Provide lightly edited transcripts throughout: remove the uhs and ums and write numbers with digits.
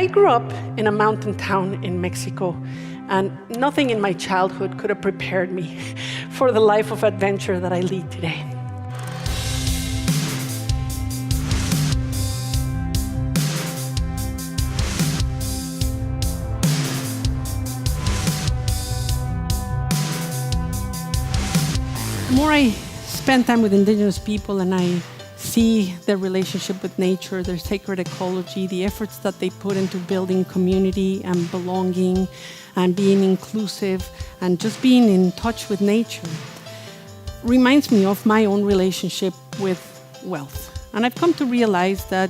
I grew up in a mountain town in Mexico, and nothing in my childhood could have prepared me for the life of adventure that I lead today. The more I spend time with indigenous people and I see their relationship with nature, their sacred ecology, the efforts that they put into building community and belonging and being inclusive and just being in touch with nature, reminds me of my own relationship with wealth. And I've come to realize that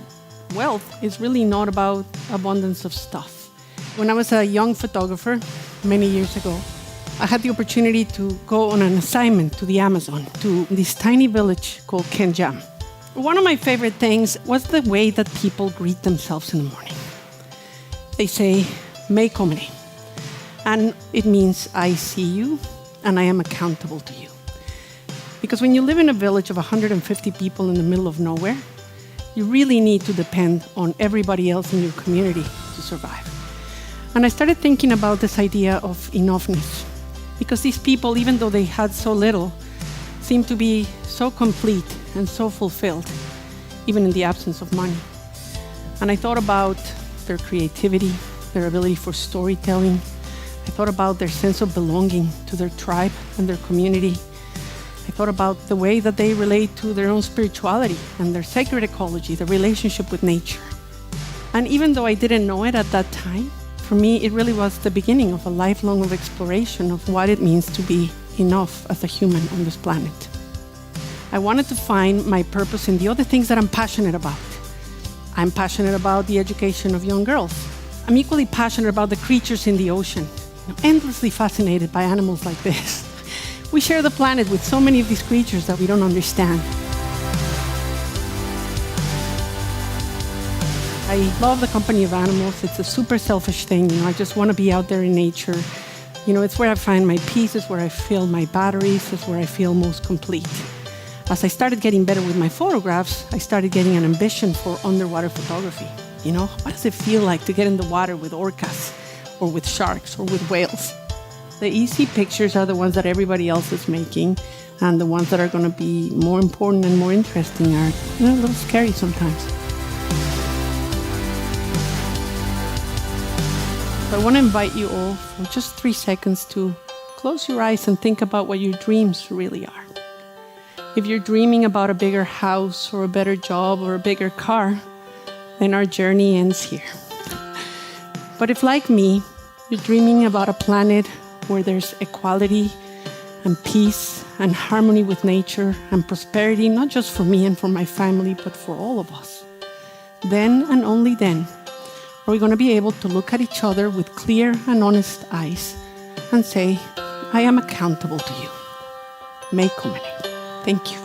wealth is really not about abundance of stuff. When I was a young photographer many years ago, I had the opportunity to go on an assignment to the Amazon, to this tiny village called Kenjam. One of my favorite things was the way that people greet themselves in the morning. They say, "Me comene," and it means I see you and I am accountable to you. Because when you live in a village of 150 people in the middle of nowhere, you really need to depend on everybody else in your community to survive. And I started thinking about this idea of enoughness. Because these people, even though they had so little, seemed to be so complete and so fulfilled, even in the absence of money. And I thought about their creativity, their ability for storytelling. I thought about their sense of belonging to their tribe and their community. I thought about the way that they relate to their own spirituality and their sacred ecology, their relationship with nature. And even though I didn't know it at that time, for me, it really was the beginning of a lifelong exploration of what it means to be enough as a human on this planet. I wanted to find my purpose in the other things that I'm passionate about. I'm passionate about the education of young girls. I'm equally passionate about the creatures in the ocean. I'm endlessly fascinated by animals like this. We share the planet with so many of these creatures that we don't understand. I love the company of animals. It's a super selfish thing. I just want to be out there in nature. It's where I find my peace, it's where I fill my batteries, it's where I feel most complete. As I started getting better with my photographs, I started getting an ambition for underwater photography. What does it feel like to get in the water with orcas or with sharks or with whales? The easy pictures are the ones that everybody else is making, and the ones that are going to be more important and more interesting are a little scary sometimes. I want to invite you all for just 3 seconds to close your eyes and think about what your dreams really are. If you're dreaming about a bigger house or a better job or a bigger car, then our journey ends here. But if, like me, you're dreaming about a planet where there's equality and peace and harmony with nature and prosperity, not just for me and for my family, but for all of us, then and only then are we going to be able to look at each other with clear and honest eyes and say, I am accountable to you. Me comene. Thank you.